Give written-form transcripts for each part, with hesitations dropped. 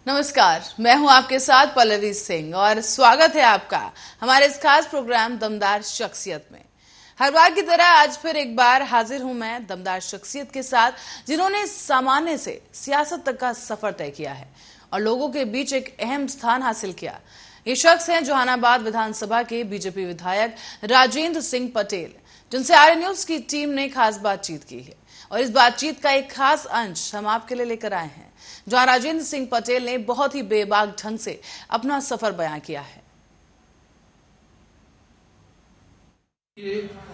नमस्कार, मैं हूं आपके साथ पल्लवी सिंह और स्वागत है आपका हमारे इस खास प्रोग्राम दमदार शख्सियत में। हर बार की तरह आज फिर एक बार हाजिर हूं मैं दमदार शख्सियत के साथ, जिन्होंने सामान्य से सियासत तक का सफर तय किया है और लोगों के बीच एक अहम स्थान हासिल किया। ये शख्स हैं जहानाबाद विधानसभा के बीजेपी विधायक राजेंद्र सिंह पटेल, जिनसे आर्य न्यूज की टीम ने खास बातचीत की है और इस बातचीत का एक खास अंश हम आपके लिए लेकर आए हैं, जहां राजेंद्र सिंह पटेल ने बहुत ही बेबाक ढंग से अपना सफर बयां किया है।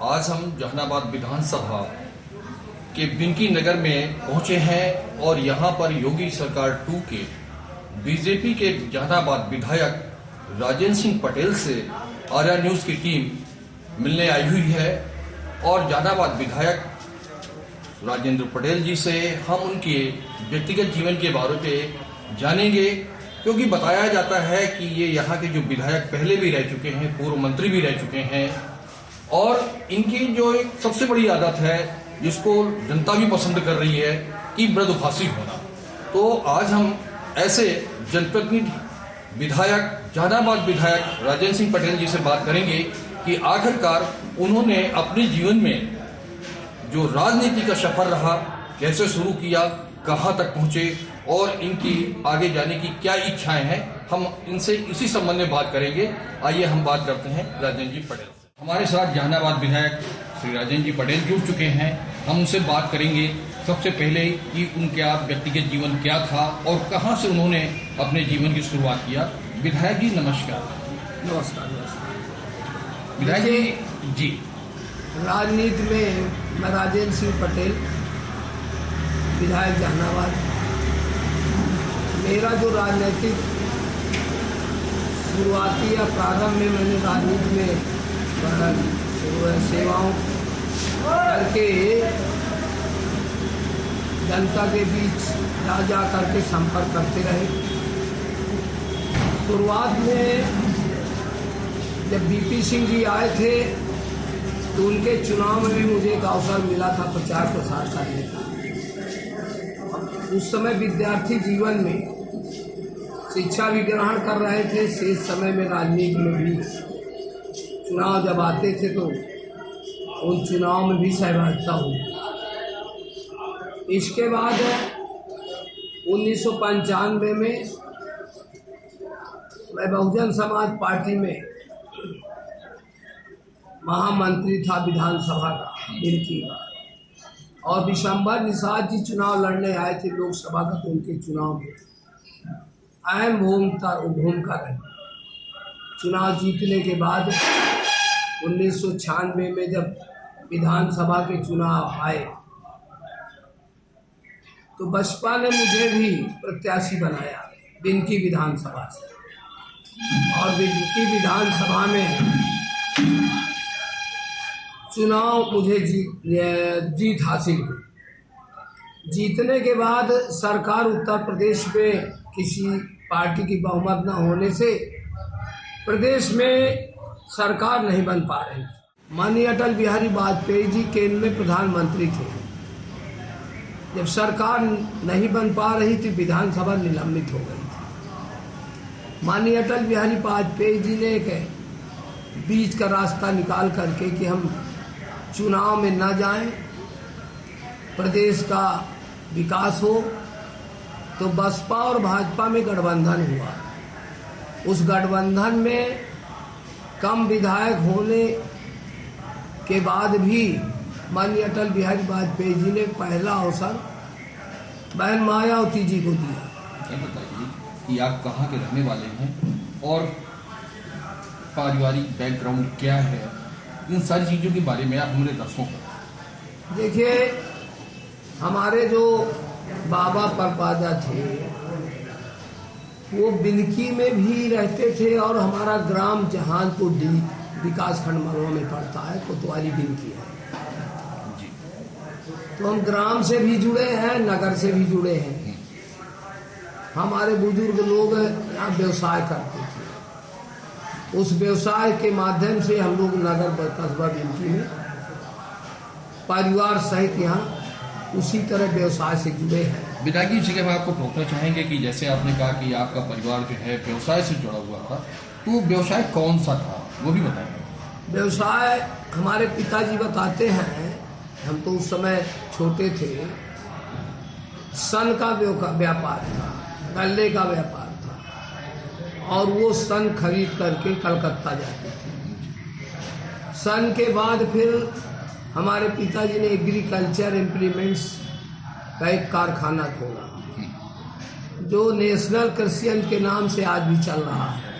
आज हम जहानाबाद विधानसभा के बिनकी नगर में पहुंचे हैं और यहां पर योगी सरकार 2 के बीजेपी के जहानाबाद विधायक राजेंद्र सिंह पटेल से आर्या न्यूज की टीम मिलने आई हुई है और जहानाबाद विधायक राजेंद्र पटेल जी से हम उनके व्यक्तिगत जीवन के बारे में जानेंगे, क्योंकि बताया जाता है कि ये यहाँ के जो विधायक पहले भी रह चुके हैं, पूर्व मंत्री भी रह चुके हैं और इनकी जो एक सबसे बड़ी आदत है जिसको जनता भी पसंद कर रही है कि मृदुभाषी होना। तो आज हम ऐसे जनप्रतिनिधि विधायक जहानाबाद विधायक राजेंद्र सिंह पटेल जी से बात करेंगे कि आखिरकार उन्होंने अपने जीवन में जो राजनीति का सफर रहा कैसे शुरू किया, कहां तक पहुंचे और इनकी आगे जाने की क्या इच्छाएं हैं, हम इनसे इसी संबंध में बात करेंगे। आइए हम बात करते हैं राजेंद्र जी पटेल से। हमारे साथ जहानाबाद विधायक श्री राजेंद्र जी पटेल जुड़ चुके हैं। हम उनसे बात करेंगे सबसे पहले कि उनका व्यक्तिगत जीवन क्या था और कहां से उन्होंने अपने जीवन की शुरुआत किया। विधायक जी नमस्कार। नमस्कार। विधायक जी, राजनीति में मैं राजेंद्र सिंह पटेल, विधायक जहानाबाद। मेरा जो राजनीतिक शुरुआती या प्रारंभ में मैंने राजनीति में सेवाओं करके जनता के बीच जा करके संपर्क करते रहे। शुरुआत में जब बीपी सिंह जी आए थे तो उनके चुनाव में भी मुझे एक अवसर मिला था प्रचार प्रसार करने का। उस समय विद्यार्थी जीवन में शिक्षा भी ग्रहण कर रहे थे, शेष समय में राजनीति में भी चुनाव जब आते थे तो उन चुनाव में भी सहभागिता हुई। इसके बाद 1995 में मैं बहुजन समाज पार्टी में महामंत्री था विधानसभा का, बिनकी का, और विशंबर निषाद जी चुनाव लड़ने आए थे लोकसभा का, तो उनके चुनाव में अहम भूमिका रही। चुनाव जीतने के बाद 1996 में जब विधानसभा के चुनाव आए तो बसपा ने मुझे भी प्रत्याशी बनाया बिनकी विधानसभा से, और बिनकी विधानसभा में चुनाव मुझे जीत हासिल हुई। जीतने के बाद सरकार उत्तर प्रदेश में किसी पार्टी की बहुमत न होने से प्रदेश में सरकार नहीं बन पा रही। माननीय अटल बिहारी वाजपेयी जी केंद्र में प्रधानमंत्री थे। जब सरकार नहीं बन पा रही थी, विधानसभा निलंबित हो गई थी। माननीय अटल बिहारी वाजपेयी जी ने एक बीच का रास्ता निकाल करके कि हम चुनाव में न जाएं, प्रदेश का विकास हो, तो बसपा और भाजपा में गठबंधन हुआ। उस गठबंधन में कम विधायक होने के बाद भी माननीय अटल बिहारी वाजपेयी जी ने पहला अवसर बहन मायावती जी को दिया। ये बताइए कि आप कहाँ के रहने वाले हैं और पारिवारिक बैकग्राउंड क्या है, इन सारी चीज़ों के बारे में आप हमारे दर्शकों को। देखिए, हमारे जो बाबा परदादा थे वो बिनकी में भी रहते थे और हमारा ग्राम जहानपुर डी विकासखंड मलवा में पड़ता है, कोतवाली बिनकी है। तो हम ग्राम से भी जुड़े हैं, नगर से भी जुड़े हैं। हमारे बुजुर्ग लोग यहाँ व्यवसाय करते थे, उस व्यवसाय के माध्यम से हम लोग नगर कस्बा बिनकी में परिवार सहित यहाँ उसी तरह व्यवसाय से जुड़े हैं। विधायक जी, इसी के बाद आपको टोकना चाहेंगे कि जैसे आपने कहा कि आपका परिवार जो है व्यवसाय से जुड़ा हुआ था, तो व्यवसाय कौन सा था वो भी बताएंगे। व्यवसाय हमारे पिताजी बताते हैं, हम तो उस समय छोटे थे, सन का व्यापार था, गल्ले का व्यापार था, और वो सन खरीद करके कलकत्ता जाते थे। सन के बाद फिर हमारे पिताजी ने एग्रीकल्चर इम्प्लीमेंट्स का एक कारखाना खोला, जो नेशनल कृषि यंत्र के नाम से आज भी चल रहा है,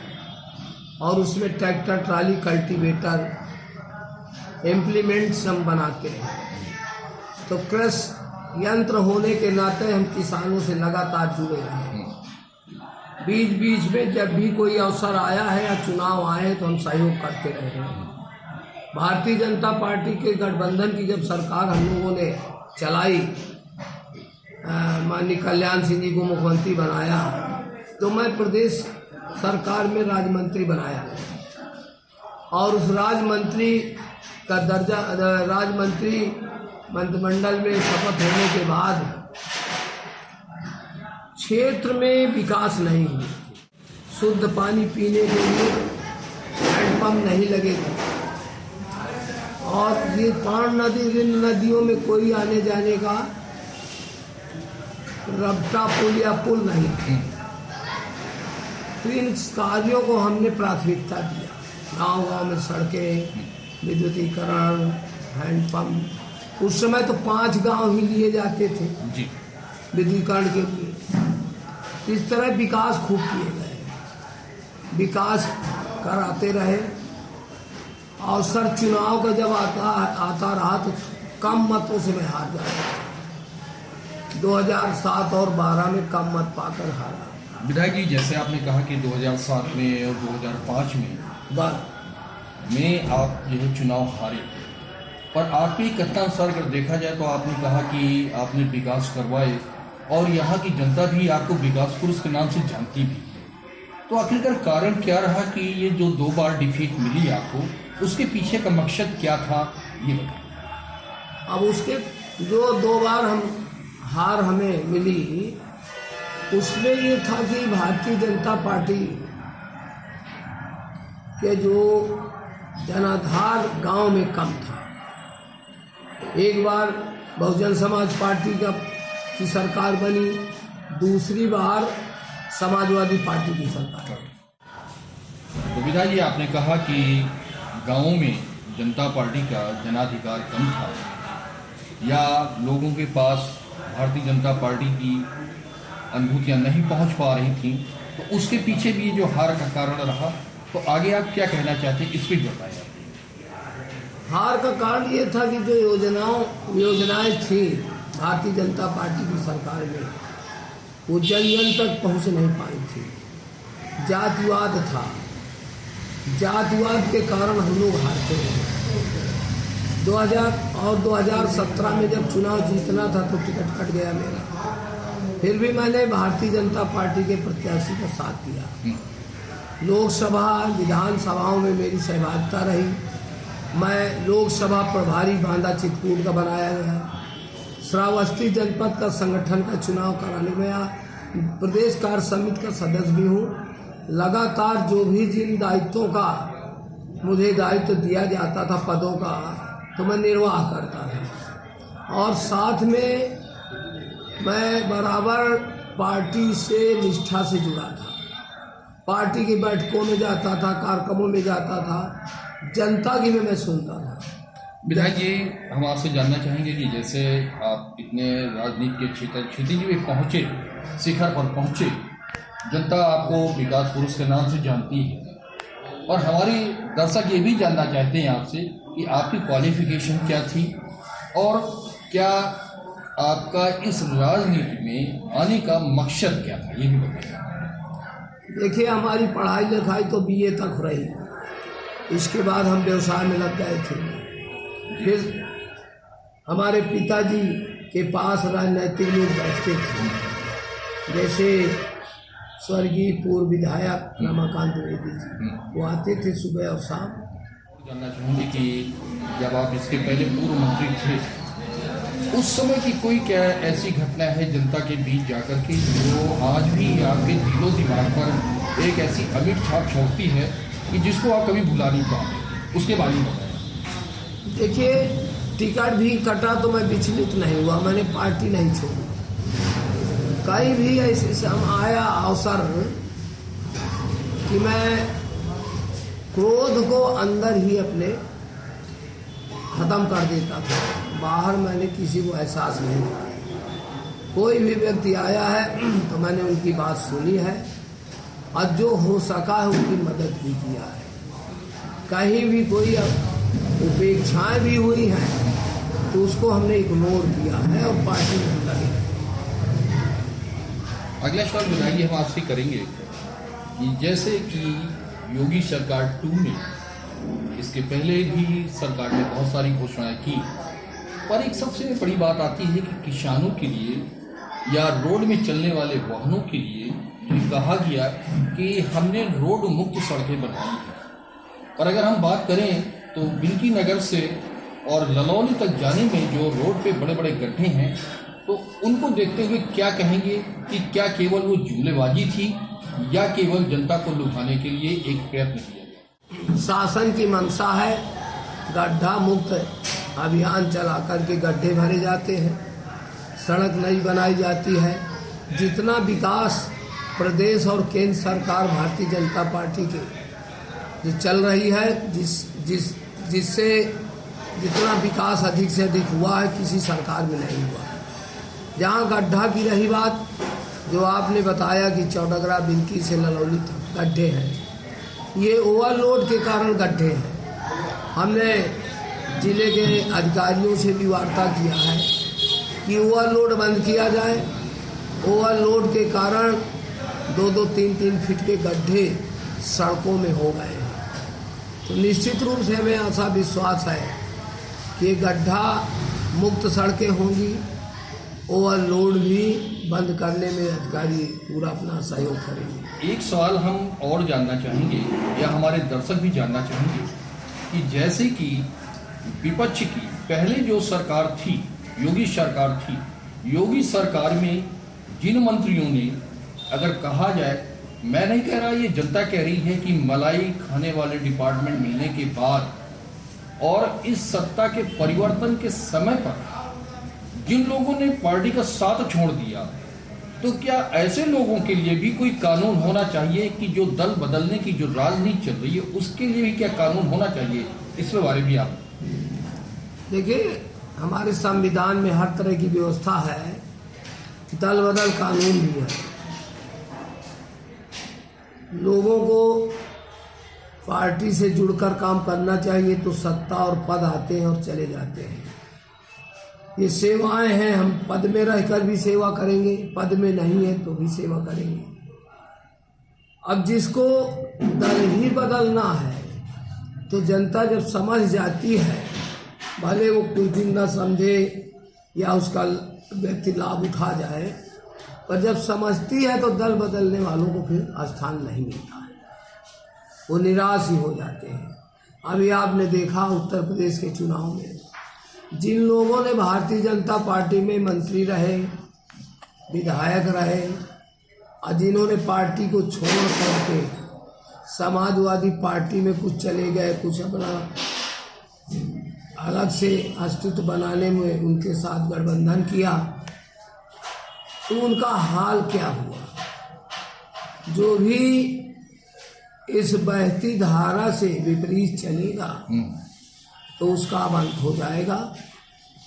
और उसमें ट्रैक्टर, ट्राली, कल्टीवेटर, इम्प्लीमेंट्स हम बनाते हैं। तो कृषि यंत्र होने के नाते हम किसानों से लगातार जुड़े रहे हैं। बीच बीच में जब भी कोई अवसर आया है या चुनाव आए हैं तो हम सहयोग करते रहे हैं। भारतीय जनता पार्टी के गठबंधन की जब सरकार हम लोगों ने चलाई, माननीय कल्याण सिंह जी को मुख्यमंत्री बनाया, तो मैं प्रदेश सरकार में राज्य मंत्री बनाया, और उस राज्य मंत्री का दर्जा, राज्य मंत्री मंत्रिमंडल में शपथ होने के बाद क्षेत्र में विकास नहीं हुआ। शुद्ध पानी पीने के लिए हैंडपंप नहीं लगे थे, और ये 5 नदियों में कोई आने जाने का रबता पुल या पुल नहीं थे। तो इन कार्यों को हमने प्राथमिकता दिया। गांव-गांव में सड़कें, विद्युतीकरण, हैंडपंप। उस समय तो 5 गांव ही लिए जाते थे जी विद्युतीकरण के लिए। इस तरह विकास खूब किए गए, विकास कराते रहे। अवसर चुनाव का जब आता रहा तो कम मतों से मैं हार जाता। 2007 और 12 में कम मत पाकर हारा। विधायक जी, जैसे आपने कहा कि 2007 में और 2005 में आप यह चुनाव हारे, पर आपके कथनानुसार अगर देखा जाए तो आपने कहा कि आपने विकास करवाए और यहाँ की जनता भी आपको विकास पुरुष के नाम से जानती भी। तो आखिरकार कारण क्या रहा कि ये जो 2 बार डिफीट मिली आपको, उसके पीछे का मकसद क्या था, ये बताएं। अब उसके जो 2 बार हार हमें मिली, उसमें ये था कि भारतीय जनता पार्टी के जो जनाधार गांव में कम था। एक बार बहुजन समाज पार्टी की सरकार बनी, दूसरी बार समाजवादी पार्टी की सरकार। तो विधायक जी, आपने कहा कि गाँव में जनता पार्टी का जनाधिकार कम था, या लोगों के पास भारतीय जनता पार्टी की अनुभूतियाँ नहीं पहुंच पा रही थी, तो उसके पीछे भी जो हार का कारण रहा। तो आगे आप क्या कहना चाहते हैं, इस पर बताएं। हार का कारण ये था कि जो योजनाएं थी भारतीय जनता पार्टी की सरकार में, वो जन तक पहुंच नहीं पाई थी। जातिवाद था, जातिवाद के कारण हम लोग हारते रहे। 2017 में जब चुनाव जीतना था तो टिकट कट गया मेरा, फिर भी मैंने भारतीय जनता पार्टी के प्रत्याशी का साथ दिया। लोकसभा, विधानसभाओं में मेरी सहभागिता रही। मैं लोकसभा प्रभारी बांदा चित्रकूट का बनाया गया, श्रावस्ती जनपद का संगठन का चुनाव कराने गया, प्रदेश कार्य समिति का सदस्य भी हूँ। लगातार जो भी जिन दायित्वों का मुझे दायित्व दिया जाता था, पदों का, तो मैं निर्वाह करता था। और साथ में मैं बराबर पार्टी से निष्ठा से जुड़ा था। पार्टी की बैठकों में जाता था, कार्यक्रमों में जाता था, जनता की भी मैं सुनता था। विधायक जी, हम आपसे जानना चाहेंगे कि जैसे आप इतने राजनीति के क्षितिज में पहुँचे, शिखर पर पहुँचे, जनता आपको विकास पुरुष के नाम से जानती है, और हमारी दर्शक ये भी जानना चाहते हैं आपसे कि आपकी क्वालिफिकेशन क्या थी और क्या आपका इस राजनीति में आने का मकसद क्या था, ये भी बताइए। देखिए, हमारी पढ़ाई लिखाई तो BA तक रही, इसके बाद हम व्यवसाय में लग गए थे। फिर हमारे पिताजी के पास राजनीतिक लोग बैठते थे, जैसे स्वर्गीय पूर्व विधायक रमाकांत द्विवेदी जी, वो आते थे सुबह और शाम। जानना चाहूँगी कि जब आप इसके पहले पूर्व मंत्री थे उस समय की कोई क्या ऐसी घटना है जनता के बीच जाकर के जो आज भी आपके दिलो दिमाग पर एक ऐसी अमिट छाप छोड़ती है कि जिसको आप कभी भुला नहीं पाओगे, उसके बारे में बताएं। देखिए, टिकट भी कटा तो मैं विचलित नहीं हुआ, मैंने पार्टी नहीं छोड़ी। कहीं भी ऐसे समय आया अवसर कि मैं क्रोध को अंदर ही अपने खत्म कर देता था, बाहर मैंने किसी को एहसास नहीं किया। कोई भी व्यक्ति आया है तो मैंने उनकी बात सुनी है और जो हो सका है उनकी मदद भी किया है। कहीं भी कोई उपेक्षाएं भी हुई हैं तो उसको हमने इग्नोर किया है और पार्टी में लगे। अगला सवाल बताइए, हम आपसे करेंगे कि जैसे कि योगी सरकार 2 में इसके पहले भी सरकार ने बहुत सारी घोषणाएं की, पर एक सबसे बड़ी बात आती है कि किसानों के लिए या रोड में चलने वाले वाहनों के लिए ये कहा गया कि हमने रोड मुक्त सड़कें बनाई हैं। पर अगर हम बात करें तो बिनकी नगर से और ललौली तक जाने में जो रोड पे बड़े बड़े गड्ढे हैं, तो उनको देखते हुए क्या कहेंगे कि क्या केवल वो जुमलेबाजी थी या केवल जनता को लुभाने के लिए एक प्रयत्न किया? शासन की मंशा है गड्ढा मुक्त अभियान चला करके गड्ढे भरे जाते हैं, सड़क नई बनाई जाती है। जितना विकास प्रदेश और केंद्र सरकार भारतीय जनता पार्टी के जो चल रही है, जिससे जितना विकास अधिक से अधिक हुआ है किसी सरकार में नहीं हुआ है। जहाँ गड्ढा की रही बात, जो आपने बताया कि चौडगरा बिनकी से ललौली तक गड्ढे हैं, ये ओवरलोड के कारण गड्ढे हैं। हमने जिले के अधिकारियों से भी वार्ता किया है कि ओवरलोड बंद किया जाए। ओवरलोड के कारण 2-2, 3-3 फीट के गड्ढे सड़कों में हो गए हैं। तो निश्चित रूप से हमें ऐसा विश्वास है कि गड्ढा मुक्त सड़कें होंगी, ओवरलोड भी बंद करने में अधिकारी पूरा अपना सहयोग करेंगे। एक सवाल हम और जानना चाहेंगे या हमारे दर्शक भी जानना चाहेंगे कि जैसे कि विपक्ष की पहले जो सरकार थी, योगी सरकार थी, योगी सरकार में जिन मंत्रियों ने, अगर कहा जाए, मैं नहीं कह रहा, ये जनता कह रही है कि मलाई खाने वाले डिपार्टमेंट मिलने के बाद और इस सत्ता के परिवर्तन के समय पर जिन लोगों ने पार्टी का साथ छोड़ दिया, तो क्या ऐसे लोगों के लिए भी कोई कानून होना चाहिए कि जो दल बदलने की जो राजनीति चल रही है उसके लिए भी क्या कानून होना चाहिए? इसके बारे में आप देखिए, हमारे संविधान में हर तरह की व्यवस्था है, दल बदल कानून भी है। लोगों को पार्टी से जुड़कर काम करना चाहिए, तो सत्ता और पद आते हैं और चले जाते हैं। ये सेवाएं हैं, हम पद में रहकर भी सेवा करेंगे, पद में नहीं है तो भी सेवा करेंगे। अब जिसको दल ही बदलना है तो जनता जब समझ जाती है, भले वो कुछ दिन न समझे या उसका व्यक्ति लाभ उठा जाए, पर जब समझती है तो दल बदलने वालों को फिर स्थान नहीं मिलता है, वो निराश ही हो जाते हैं। अभी आपने देखा उत्तर प्रदेश के चुनाव में जिन लोगों ने भारतीय जनता पार्टी में मंत्री रहे, विधायक रहे, और जिन्होंने पार्टी को छोड़ करके समाजवादी पार्टी में कुछ चले गए, कुछ अपना अलग से अस्तित्व बनाने में उनके साथ गठबंधन किया, तो उनका हाल क्या हुआ? जो भी इस बहती धारा से विपरीत चलेगा तो उसका अंत हो जाएगा।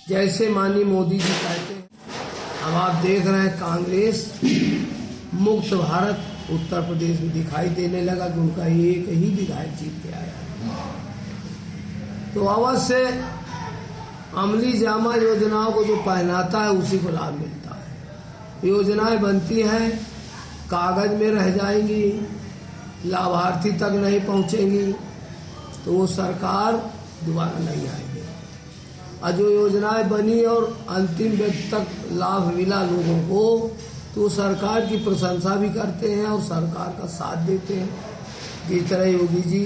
जैसे माननीय मोदी जी कहते हैं, अब आप देख रहे हैं कांग्रेस मुक्त भारत उत्तर प्रदेश में दिखाई देने लगा कि उनका एक ही विधायक जीत के आया। तो अवश्य अमली जामा योजनाओं को जो पहनाता है उसी को लाभ मिलता है। योजनाएं बनती हैं, कागज में रह जाएंगी, लाभार्थी तक नहीं पहुंचेंगी, तो वो सरकार दोबारा नहीं आएगी। और जो योजनाएं बनी और अंतिम व्यक्ति तक लाभ मिला लोगों को, तो सरकार की प्रशंसा भी करते हैं और सरकार का साथ देते हैं। जिस तरह योगी जी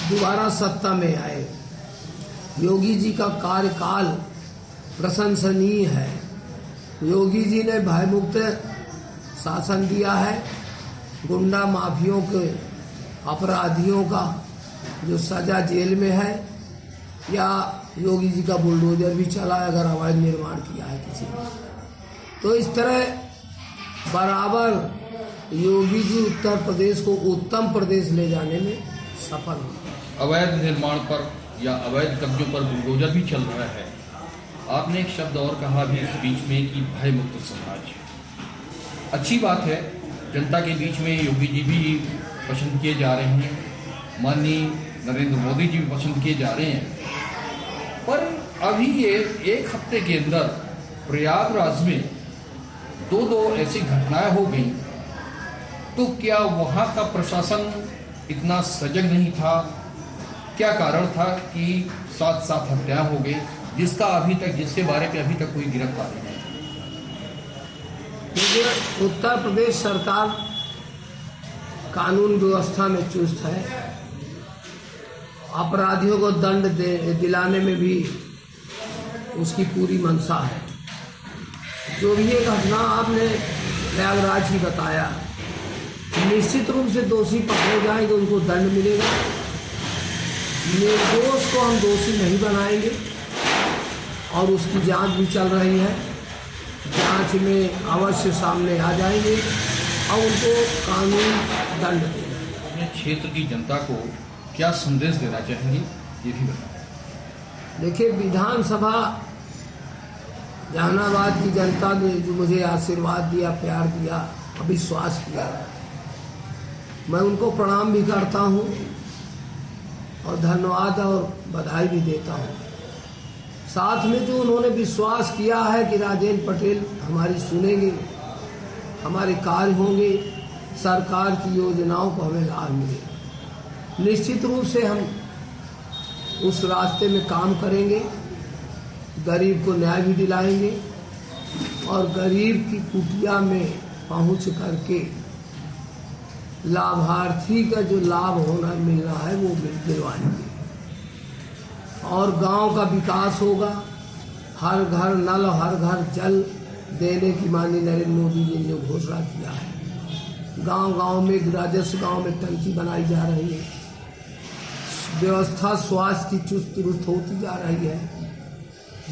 दोबारा सत्ता में आए, योगी जी का कार्यकाल प्रशंसनीय है। योगी जी ने भयमुक्त शासन दिया है। गुंडा माफियों के अपराधियों का जो सजा जेल में है, या योगी जी का बुलडोजर भी चला है अगर अवैध निर्माण किया है किसी ने, तो इस तरह बराबर योगी जी उत्तर प्रदेश को उत्तम प्रदेश ले जाने में सफल हुए। अवैध निर्माण पर या अवैध कब्जों पर बुलडोजर भी चल रहा है। आपने एक शब्द और कहा भी इस बीच में कि भय मुक्त समाज। अच्छी बात है, जनता के बीच में योगी जी भी पसंद किए जा रहे हैं, माननीय नरेंद्र मोदी जी भी पसंद किए जा रहे हैं। पर अभी ये एक हफ्ते के अंदर प्रयागराज में दो ऐसी घटनाएं हो गई, तो क्या वहाँ का प्रशासन इतना सजग नहीं था? क्या कारण था कि 7 हत्याएं हो गई, जिसके बारे में अभी तक कोई गिरफ्तारी नहीं? देखिए, उत्तर प्रदेश सरकार कानून व्यवस्था में चुस्त है। अपराधियों को दंड दिलाने में भी उसकी पूरी मंशा है। जो भी ये घटना आपने प्रयागराज की बताया, निश्चित रूप से दोषी पकड़े जाएंगे, उनको दंड मिलेगा। निर्दोष को हम दोषी नहीं बनाएंगे और उसकी जांच भी चल रही है। जांच में अवश्य सामने आ जाएंगे और उनको कानून दंड देगा। अपने क्षेत्र की जनता को क्या संदेश देना चाहेंगे, ये भी बताएं। देखिए, विधानसभा जहानाबाद की जनता ने जो मुझे आशीर्वाद दिया, प्यार दिया, अविश्वास किया, मैं उनको प्रणाम भी करता हूँ और धन्यवाद और बधाई भी देता हूँ। साथ में जो उन्होंने विश्वास किया है कि राजेंद्र पटेल हमारी सुनेंगे, हमारे कार्य होंगे, सरकार की योजनाओं को हमें लाभ मिलेगा। निश्चित रूप से हम उस रास्ते में काम करेंगे, गरीब को न्याय भी दिलाएंगे और गरीब की कुटिया में पहुंच करके लाभार्थी का जो लाभ होना मिल रहा है वो दिलवाएंगे और गांव का विकास होगा। हर घर नल, हर घर जल देने की माननीय नरेंद्र मोदी जी ने घोषणा किया है। गांव-गांव में, राजस्व गांव में टंकी बनाई जा रही है। व्यवस्था स्वास्थ्य की चुस्त दुरुस्त होती जा रही है।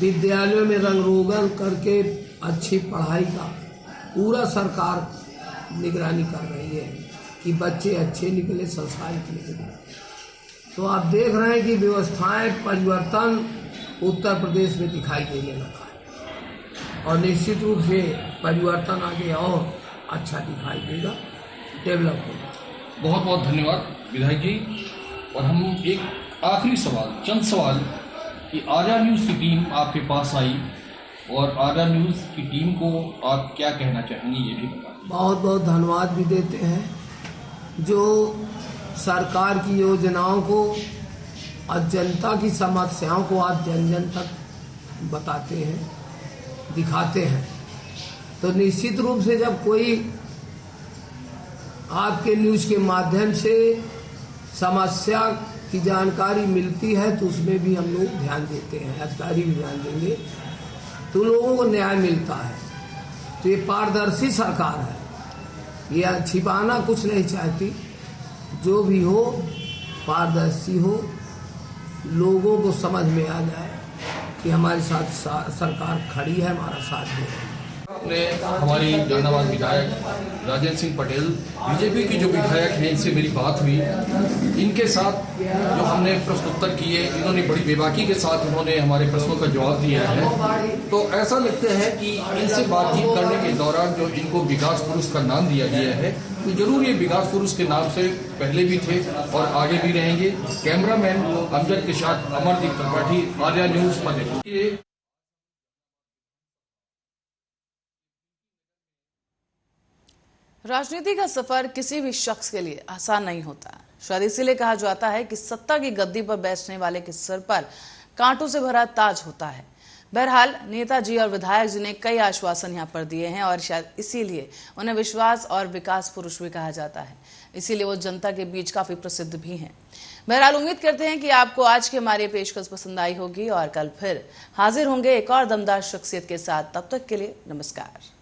विद्यालयों में रंग रोगन करके अच्छी पढ़ाई का पूरा सरकार निगरानी कर रही है कि बच्चे अच्छे निकले, संस्कारित निकले। तो आप देख रहे हैं कि व्यवस्थाएं परिवर्तन उत्तर प्रदेश में दिखाई देने लगा है और निश्चित रूप से परिवर्तन आगे और अच्छा दिखाई देगा, डेवलप होगा। बहुत बहुत धन्यवाद विधायक जी। और हम एक आखिरी सवाल, चंद सवाल, कि आर्या न्यूज़ की टीम आपके पास आई और आर्या न्यूज़ की टीम को आप क्या कहना चाहेंगे, ये भी बताएं। बहुत बहुत धन्यवाद भी देते हैं जो सरकार की योजनाओं को और जनता की समस्याओं को आप जन जन तक बताते हैं, दिखाते हैं। तो निश्चित रूप से जब कोई आपके न्यूज़ के माध्यम से समस्या की जानकारी मिलती है तो उसमें भी हम लोग ध्यान देते हैं, अधिकारी भी ध्यान देंगे, तो लोगों को न्याय मिलता है। तो ये पारदर्शी सरकार है, ये छिपाना कुछ नहीं चाहती। जो भी हो पारदर्शी हो, लोगों को समझ में आ जाए कि हमारे साथ सरकार खड़ी है, हमारा साथ दे रही है। आपने हमारी जहानाबाद विधायक राजेंद्र सिंह पटेल बीजेपी की जो विधायक हैं, इनसे मेरी बात हुई। इनके साथ जो हमने प्रश्नोत्तर किए, इन्होंने बड़ी बेबाकी के साथ उन्होंने हमारे प्रश्नों का जवाब दिया है। तो ऐसा लगता है कि इनसे बातचीत करने के दौरान जो इनको विकास पुरुष का नाम दिया गया है, तो जरूर ये विकास पुरुष के नाम से पहले भी थे और आगे भी रहेंगे। कैमरामैन अमजद के साथ अमरदीप त्रिपाठी, आर्या न्यूज़, पटेल। राजनीति का सफर किसी भी शख्स के लिए आसान नहीं होता। शायद इसीलिए कहा जाता है कि सत्ता की गद्दी पर बैठने वाले के सिर पर कांटों से भरा ताज होता है। बहरहाल नेताजी और विधायक जी ने कई आश्वासन यहाँ पर दिए हैं और शायद इसीलिए उन्हें विश्वास और विकास पुरुष भी कहा जाता है। इसीलिए वो जनता के बीच काफी प्रसिद्ध भी हैं। बहरहाल उम्मीद करते हैं कि आपको आज की हमारी पेशकश पसंद आई होगी और कल फिर हाजिर होंगे एक और दमदार शख्सियत के साथ। तब तक के लिए नमस्कार।